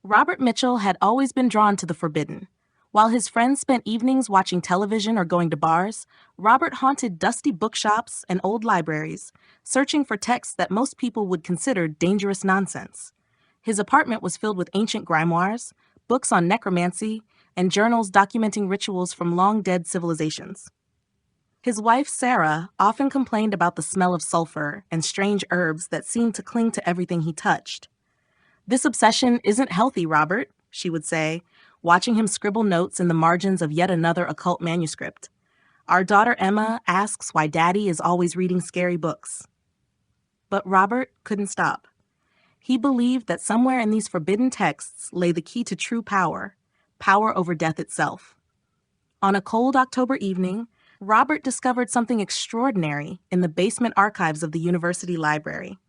Robert Mitchell had always been drawn to the forbidden. While his friends spent evenings watching television or going to bars, Robert haunted dusty bookshops and old libraries, searching for texts that most people would consider dangerous nonsense. His apartment was filled with ancient grimoires, books on necromancy, and journals documenting rituals from long-dead civilizations. His wife, Sarah, often complained about the smell of sulfur and strange herbs that seemed to cling to everything he touched. "This obsession isn't healthy, Robert," she would say, watching him scribble notes in the margins of yet another occult manuscript. "Our daughter Emma asks why Daddy is always reading scary books." But Robert couldn't stop. He believed that somewhere in these forbidden texts lay the key to true power, power over death itself. On a cold October evening, Robert discovered something extraordinary in the basement archives of the university library.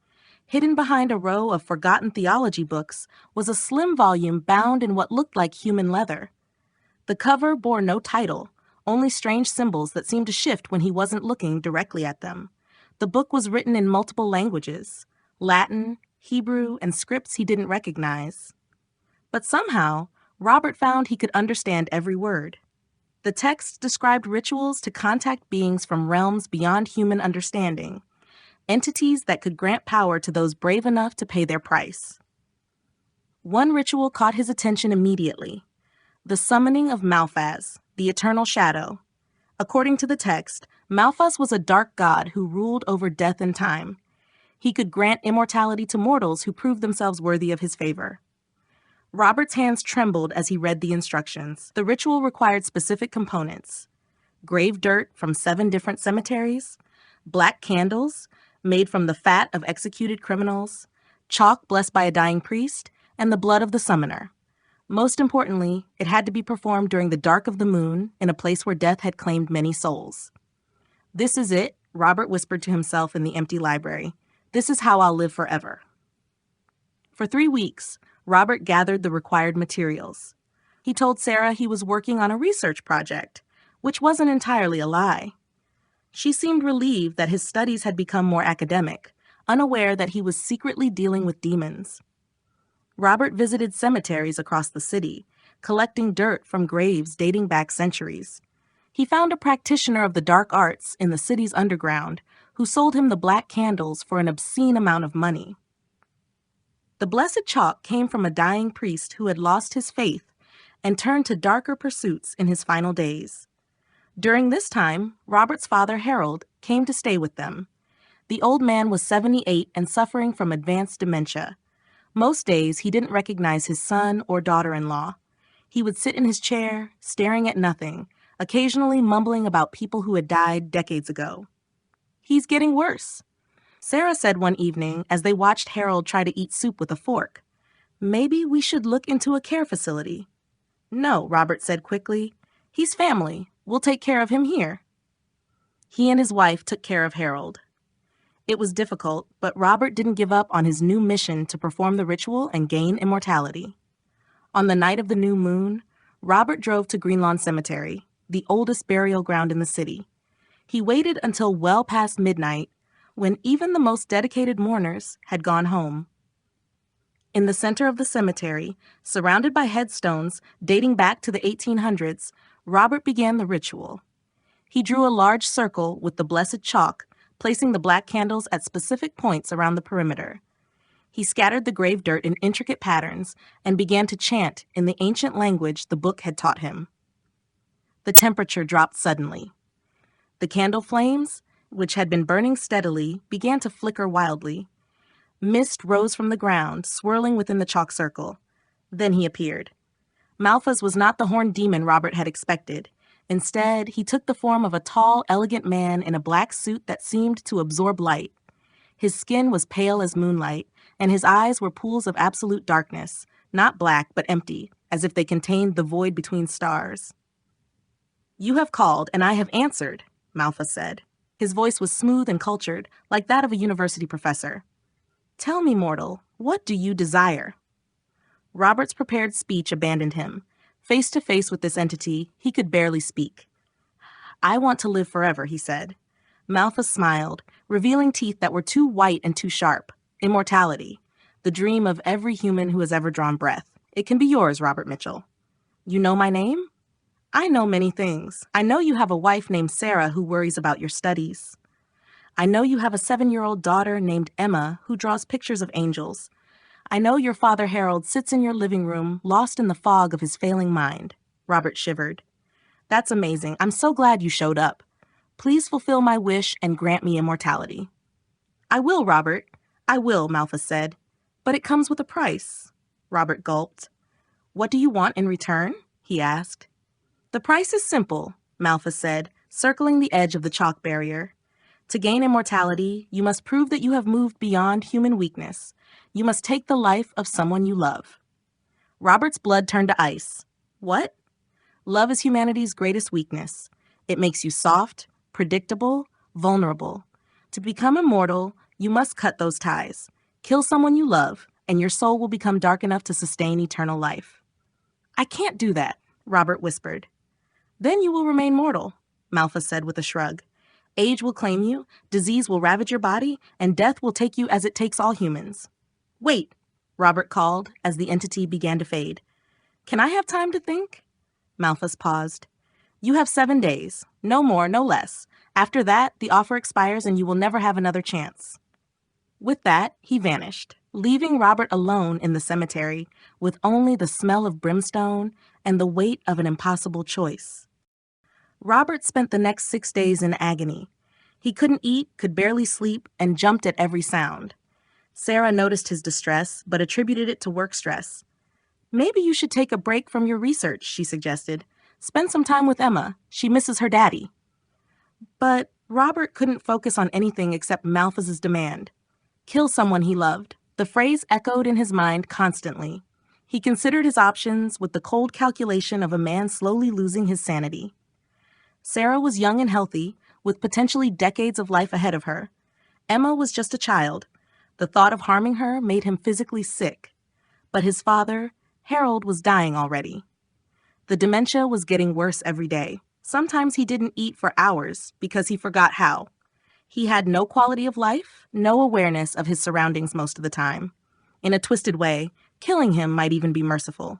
Hidden behind a row of forgotten theology books was a slim volume bound in what looked like human leather. The cover bore no title, only strange symbols that seemed to shift when he wasn't looking directly at them. The book was written in multiple languages: Latin, Hebrew, and scripts he didn't recognize. But somehow, Robert found he could understand every word. The text described rituals to contact beings from realms beyond human understanding, entities that could grant power to those brave enough to pay their price. One ritual caught his attention immediately: the summoning of Malphas, the eternal shadow. According to the text, Malphas was a dark god who ruled over death and time. He could grant immortality to mortals who proved themselves worthy of his favor. Robert's hands trembled as he read the instructions. The ritual required specific components: grave dirt from 7 different cemeteries, black candles made from the fat of executed criminals, chalk blessed by a dying priest, and the blood of the summoner. Most importantly, it had to be performed during the dark of the moon in a place where death had claimed many souls. "This is it," Robert whispered to himself in the empty library. "This is how I'll live forever." For 3 weeks, Robert gathered the required materials. He told Sarah he was working on a research project, which wasn't entirely a lie. She seemed relieved that his studies had become more academic, unaware that he was secretly dealing with demons. Robert visited cemeteries across the city, collecting dirt from graves dating back centuries. He found a practitioner of the dark arts in the city's underground who sold him the black candles for an obscene amount of money. The blessed chalk came from a dying priest who had lost his faith and turned to darker pursuits in his final days. During this time, Robert's father, Harold, came to stay with them. The old man was 78 and suffering from advanced dementia. Most days, he didn't recognize his son or daughter-in-law. He would sit in his chair, staring at nothing, occasionally mumbling about people who had died decades ago. "He's getting worse," Sarah said one evening as they watched Harold try to eat soup with a fork. "Maybe we should look into a care facility." "No," Robert said quickly. "He's family. We'll take care of him here." He and his wife took care of Harold. It was difficult, but Robert didn't give up on his new mission to perform the ritual and gain immortality. On the night of the new moon, Robert drove to Greenlawn Cemetery, the oldest burial ground in the city. He waited until well past midnight, when even the most dedicated mourners had gone home. In the center of the cemetery, surrounded by headstones dating back to the 1800s, Robert began the ritual. He drew a large circle with the blessed chalk, placing the black candles at specific points around the perimeter. He scattered the grave dirt in intricate patterns and began to chant in the ancient language the book had taught him. The temperature dropped suddenly. The candle flames, which had been burning steadily, began to flicker wildly. Mist rose from the ground, swirling within the chalk circle. Then he appeared. Malphas was not the horned demon Robert had expected. Instead, he took the form of a tall, elegant man in a black suit that seemed to absorb light. His skin was pale as moonlight, and his eyes were pools of absolute darkness, not black but empty, as if they contained the void between stars. "You have called, and I have answered," Malphas said. His voice was smooth and cultured, like that of a university professor. "Tell me, mortal, what do you desire?" Robert's prepared speech abandoned him. Face to face with this entity, he could barely speak. "I want to live forever," he said. Malphas smiled, revealing teeth that were too white and too sharp. Immortality, the dream of every human who has ever drawn breath. It can be yours, Robert Mitchell. You know my name? I know many things. I know you have a wife named Sarah who worries about your studies. I know you have a 7-year-old daughter named Emma who draws pictures of angels. I know your father Harold sits in your living room, lost in the fog of his failing mind. Robert shivered. That's amazing. I'm so glad you showed up. Please fulfill my wish and grant me immortality. I will, Robert. I will, Malphas said. But it comes with a price. Robert gulped. What do you want in return? He asked. The price is simple, Malphas said, circling the edge of the chalk barrier. To gain immortality, you must prove that you have moved beyond human weakness. You must take the life of someone you love. Robert's blood turned to ice. What? Love is humanity's greatest weakness. It makes you soft, predictable, vulnerable. To become immortal, you must cut those ties. Kill someone you love, and your soul will become dark enough to sustain eternal life. I can't do that, Robert whispered. Then you will remain mortal, Malphas said with a shrug. Age will claim you, disease will ravage your body, and death will take you as it takes all humans. Wait, Robert called as the entity began to fade. Can I have time to think? Malphas paused. You have 7 days, no more, no less. After that, the offer expires and you will never have another chance. With that, he vanished, leaving Robert alone in the cemetery with only the smell of brimstone and the weight of an impossible choice. Robert spent the next 6 days in agony. He couldn't eat, could barely sleep, and jumped at every sound. Sarah noticed his distress, but attributed it to work stress. Maybe you should take a break from your research, she suggested. Spend some time with Emma. She misses her daddy. But Robert couldn't focus on anything except Malphas's demand. Kill someone he loved. The phrase echoed in his mind constantly. He considered his options with the cold calculation of a man slowly losing his sanity. Sarah was young and healthy, with potentially decades of life ahead of her. Emma was just a child. The thought of harming her made him physically sick. But his father, Harold, was dying already. The dementia was getting worse every day. Sometimes he didn't eat for hours because he forgot how. He had no quality of life, no awareness of his surroundings most of the time. In a twisted way, killing him might even be merciful.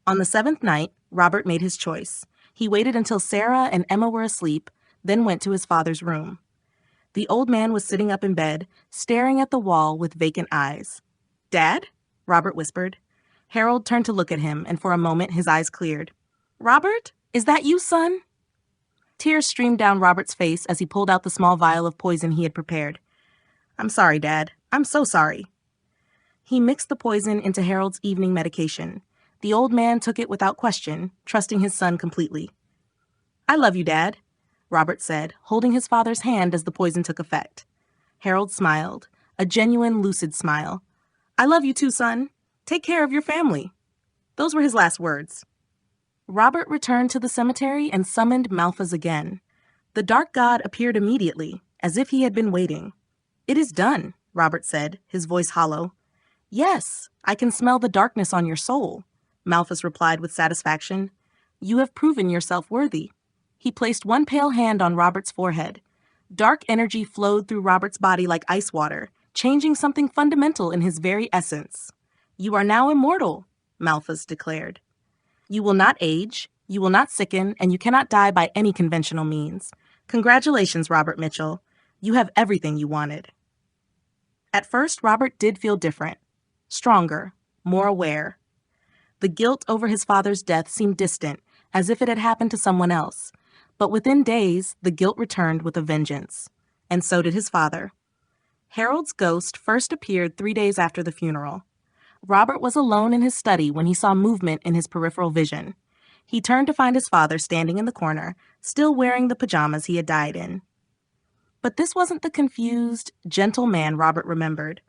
On the 7th night, Robert made his choice. He waited until Sarah and Emma were asleep, then went to his father's room. The old man was sitting up in bed, staring at the wall with vacant eyes. Dad? Robert whispered. Harold turned to look at him, and for a moment his eyes cleared. Robert? Is that you, son? Tears streamed down Robert's face as he pulled out the small vial of poison he had prepared. I'm sorry, Dad. I'm so sorry. He mixed the poison into Harold's evening medication. The old man took it without question, trusting his son completely. I love you, Dad, Robert said, holding his father's hand as the poison took effect. Harold smiled, a genuine, lucid smile. I love you too, son. Take care of your family. Those were his last words. Robert returned to the cemetery and summoned Malphas again. The dark god appeared immediately, as if he had been waiting. It is done, Robert said, his voice hollow. Yes, I can smell the darkness on your soul, Malphas replied with satisfaction. You have proven yourself worthy. He placed one pale hand on Robert's forehead. Dark energy flowed through Robert's body like ice water, changing something fundamental in his very essence. You are now immortal, Malphas declared. You will not age, you will not sicken, and you cannot die by any conventional means. Congratulations, Robert Mitchell. You have everything you wanted. At first, Robert did feel different. Stronger, more aware. The guilt over his father's death seemed distant, as if it had happened to someone else. But within days, the guilt returned with a vengeance. And so did his father. Harold's ghost first appeared 3 days after the funeral. Robert was alone in his study when he saw movement in his peripheral vision. He turned to find his father standing in the corner, still wearing the pajamas he had died in. But this wasn't the confused, gentle man Robert remembered.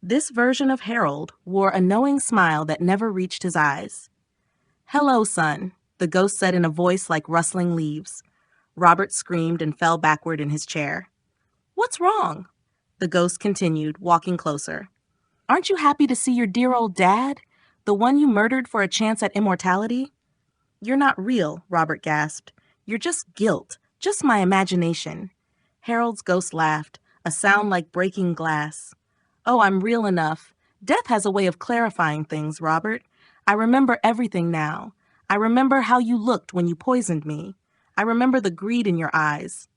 This version of Harold wore a knowing smile that never reached his eyes. Hello, son, the ghost said in a voice like rustling leaves. Robert screamed and fell backward in his chair. What's wrong? The ghost continued, walking closer. Aren't you happy to see your dear old dad? The one you murdered for a chance at immortality? You're not real, Robert gasped. You're just guilt, just my imagination. Harold's ghost laughed, a sound like breaking glass. Oh, I'm real enough. Death has a way of clarifying things, Robert. I remember everything now. I remember how you looked when you poisoned me. I remember the greed in your eyes.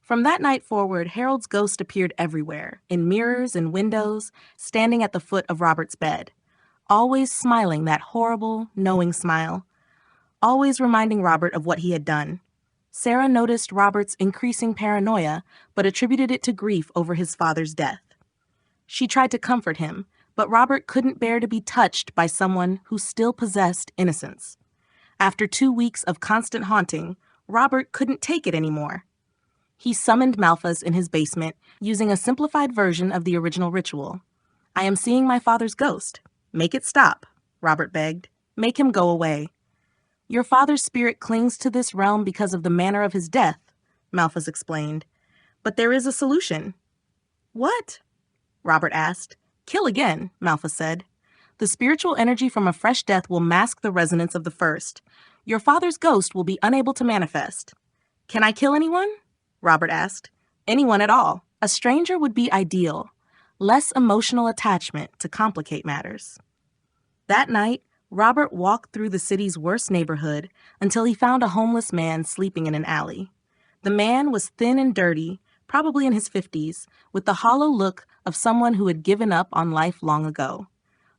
From that night forward, Harold's ghost appeared everywhere, in mirrors and windows, standing at the foot of Robert's bed, always smiling that horrible, knowing smile, always reminding Robert of what he had done. Sarah noticed Robert's increasing paranoia, but attributed it to grief over his father's death. She tried to comfort him, but Robert couldn't bear to be touched by someone who still possessed innocence. After 2 weeks of constant haunting, Robert couldn't take it anymore. He summoned Malphas in his basement, using a simplified version of the original ritual. "I am seeing my father's ghost. Make it stop," Robert begged. "Make him go away." "Your father's spirit clings to this realm because of the manner of his death," Malphas explained. "But there is a solution." "What?" Robert asked. "Kill again," Malphas said. "The spiritual energy from a fresh death will mask the resonance of the first. Your father's ghost will be unable to manifest." "Can I kill anyone?" Robert asked. "Anyone at all. A stranger would be ideal. Less emotional attachment to complicate matters." That night, Robert walked through the city's worst neighborhood until he found a homeless man sleeping in an alley. The man was thin and dirty, probably in his 50s, with the hollow look of someone who had given up on life long ago.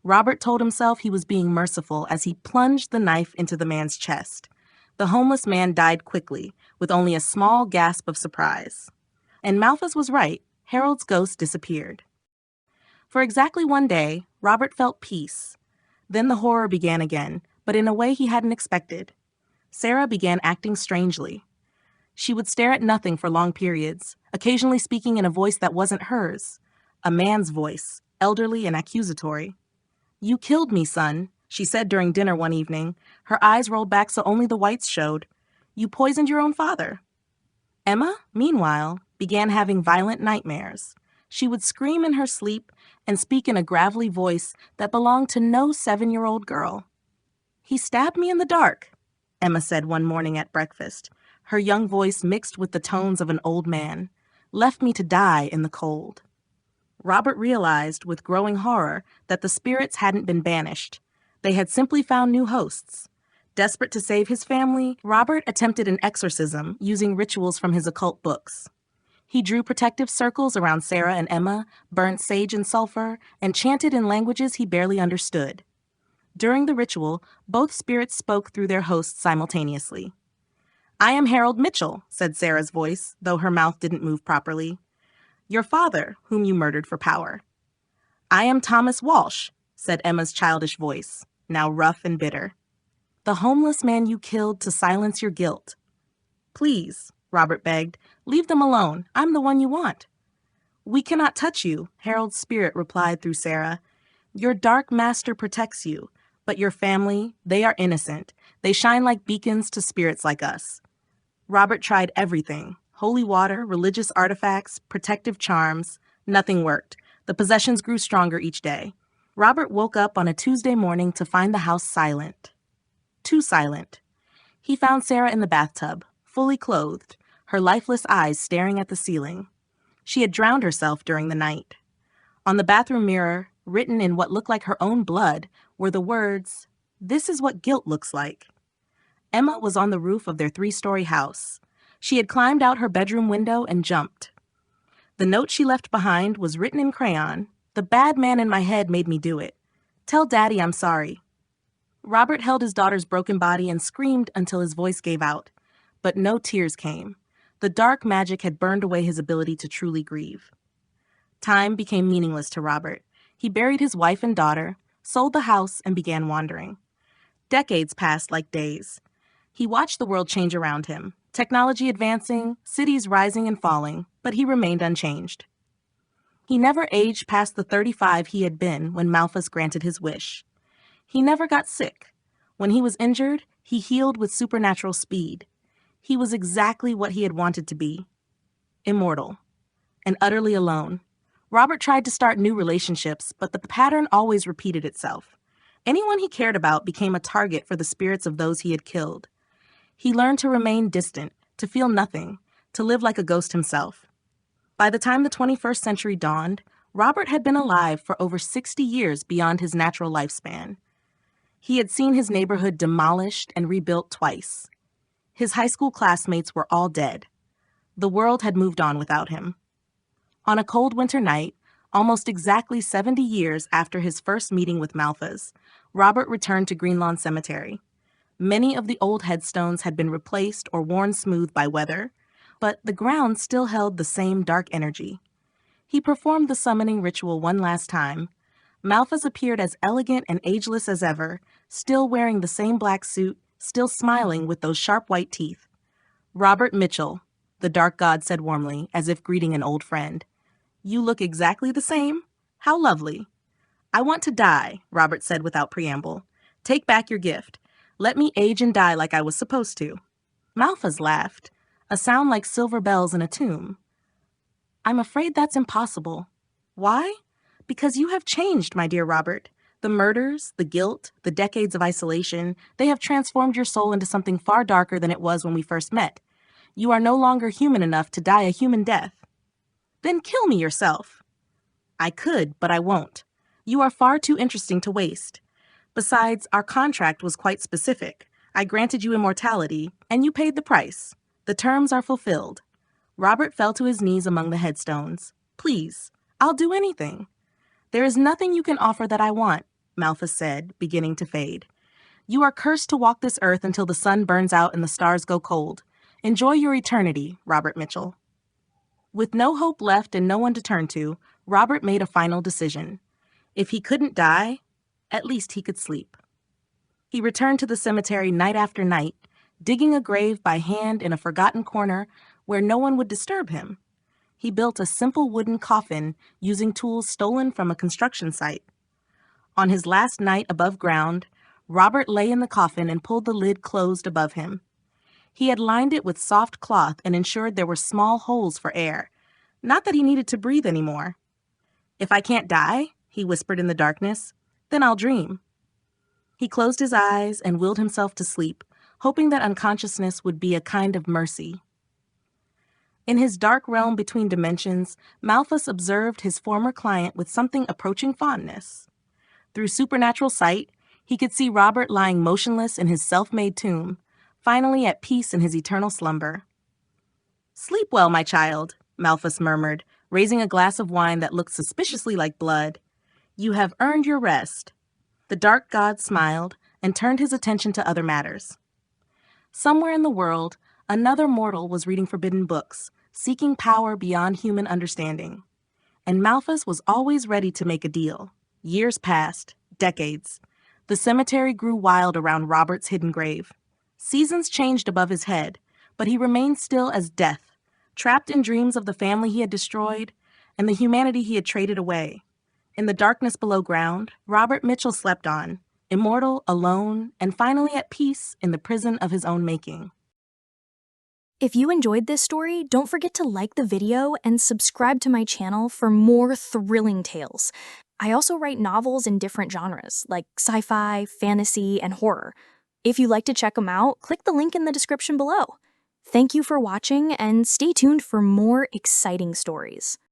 Robert told himself he was being merciful as he plunged the knife into the man's chest. The homeless man died quickly, with only a small gasp of surprise. And Malphas was right. Harold's ghost disappeared. For exactly 1 day, Robert felt peace. Then the horror began again, but in a way he hadn't expected. Sarah began acting strangely. She would stare at nothing for long periods, occasionally speaking in a voice that wasn't hers, a man's voice, elderly and accusatory. "You killed me, son," she said during dinner one evening. Her eyes rolled back so only the whites showed. "You poisoned your own father." Emma, meanwhile, began having violent nightmares. She would scream in her sleep and speak in a gravelly voice that belonged to no 7-year-old girl. "He stabbed me in the dark," Emma said one morning at breakfast, her young voice mixed with the tones of an old man. "Left me to die in the cold." Robert realized with growing horror that the spirits hadn't been banished. They had simply found new hosts. Desperate to save his family, Robert attempted an exorcism using rituals from his occult books. He drew protective circles around Sarah and Emma, burned sage and sulfur, and chanted in languages he barely understood. During the ritual, both spirits spoke through their hosts simultaneously. "I am Harold Mitchell," said Sarah's voice, though her mouth didn't move properly. "Your father, whom you murdered for power." "I am Thomas Walsh," said Emma's childish voice, now rough and bitter. "The homeless man you killed to silence your guilt." "Please," Robert begged, "leave them alone. I'm the one you want." "We cannot touch you," Harold's spirit replied through Sarah. "Your dark master protects you, but your family, they are innocent. They shine like beacons to spirits like us." Robert tried everything: holy water, religious artifacts, protective charms. Nothing worked. The possessions grew stronger each day. Robert woke up on a Tuesday morning to find the house silent. Too silent. He found Sarah in the bathtub, fully clothed, her lifeless eyes staring at the ceiling. She had drowned herself during the night. On the bathroom mirror, written in what looked like her own blood, were the words, "This is what guilt looks like." Emma was on the roof of their 3-story house. She had climbed out her bedroom window and jumped. The note she left behind was written in crayon. "The bad man in my head made me do it. Tell Daddy I'm sorry." Robert held his daughter's broken body and screamed until his voice gave out. But no tears came. The dark magic had burned away his ability to truly grieve. Time became meaningless to Robert. He buried his wife and daughter, sold the house, and began wandering. Decades passed like days. He watched the world change around him, technology advancing, cities rising and falling, but he remained unchanged. He never aged past the 35 he had been when Malphas granted his wish. He never got sick. When he was injured, he healed with supernatural speed. He was exactly what he had wanted to be: immortal, and utterly alone. Robert tried to start new relationships, but the pattern always repeated itself. Anyone he cared about became a target for the spirits of those he had killed. He learned to remain distant, to feel nothing, to live like a ghost himself. By the time the 21st century dawned, Robert had been alive for over 60 years beyond his natural lifespan. He had seen his neighborhood demolished and rebuilt twice. His high school classmates were all dead. The world had moved on without him. On a cold winter night, almost exactly 70 years after his first meeting with Malphas, Robert returned to Greenlawn Cemetery. Many of the old headstones had been replaced or worn smooth by weather, but the ground still held the same dark energy. He performed the summoning ritual one last time. Malphas appeared as elegant and ageless as ever, still wearing the same black suit, still smiling with those sharp white teeth. "Robert Mitchell," the dark god said warmly, as if greeting an old friend. "You look exactly the same. How lovely." "I want to die," Robert said without preamble. "Take back your gift. Let me age and die like I was supposed to." Malphas laughed, a sound like silver bells in a tomb. "I'm afraid that's impossible." "Why?" "Because you have changed, my dear Robert. The murders, the guilt, the decades of isolation, they have transformed your soul into something far darker than it was when we first met. You are no longer human enough to die a human death." "Then kill me yourself." "I could, but I won't. You are far too interesting to waste. Besides, our contract was quite specific. I granted you immortality, and you paid the price. The terms are fulfilled." Robert fell to his knees among the headstones. "Please, I'll do anything." "There is nothing you can offer that I want," Malphas said, beginning to fade. "You are cursed to walk this earth until the sun burns out and the stars go cold. Enjoy your eternity, Robert Mitchell." With no hope left and no one to turn to, Robert made a final decision. If he couldn't die, at least he could sleep. He returned to the cemetery night after night, digging a grave by hand in a forgotten corner where no one would disturb him. He built a simple wooden coffin using tools stolen from a construction site. On his last night above ground, Robert lay in the coffin and pulled the lid closed above him. He had lined it with soft cloth and ensured there were small holes for air. Not that he needed to breathe anymore. "If I can't die," he whispered in the darkness, "then I'll dream." He closed his eyes and willed himself to sleep, hoping that unconsciousness would be a kind of mercy. In his dark realm between dimensions, Malphas observed his former client with something approaching fondness. Through supernatural sight, he could see Robert lying motionless in his self-made tomb, finally at peace in his eternal slumber. "Sleep well, my child," Malphas murmured, raising a glass of wine that looked suspiciously like blood. "You have earned your rest." The dark god smiled and turned his attention to other matters. Somewhere in the world, another mortal was reading forbidden books, seeking power beyond human understanding. And Malphas was always ready to make a deal. Years passed, decades. The cemetery grew wild around Robert's hidden grave. Seasons changed above his head, but he remained still as death, trapped in dreams of the family he had destroyed and the humanity he had traded away. In the darkness below ground, Robert Mitchell slept on, immortal, alone, and finally at peace in the prison of his own making. If you enjoyed this story, don't forget to like the video and subscribe to my channel for more thrilling tales. I also write novels in different genres, like sci-fi, fantasy, and horror. If you'd like to check them out, click the link in the description below. Thank you for watching, and stay tuned for more exciting stories.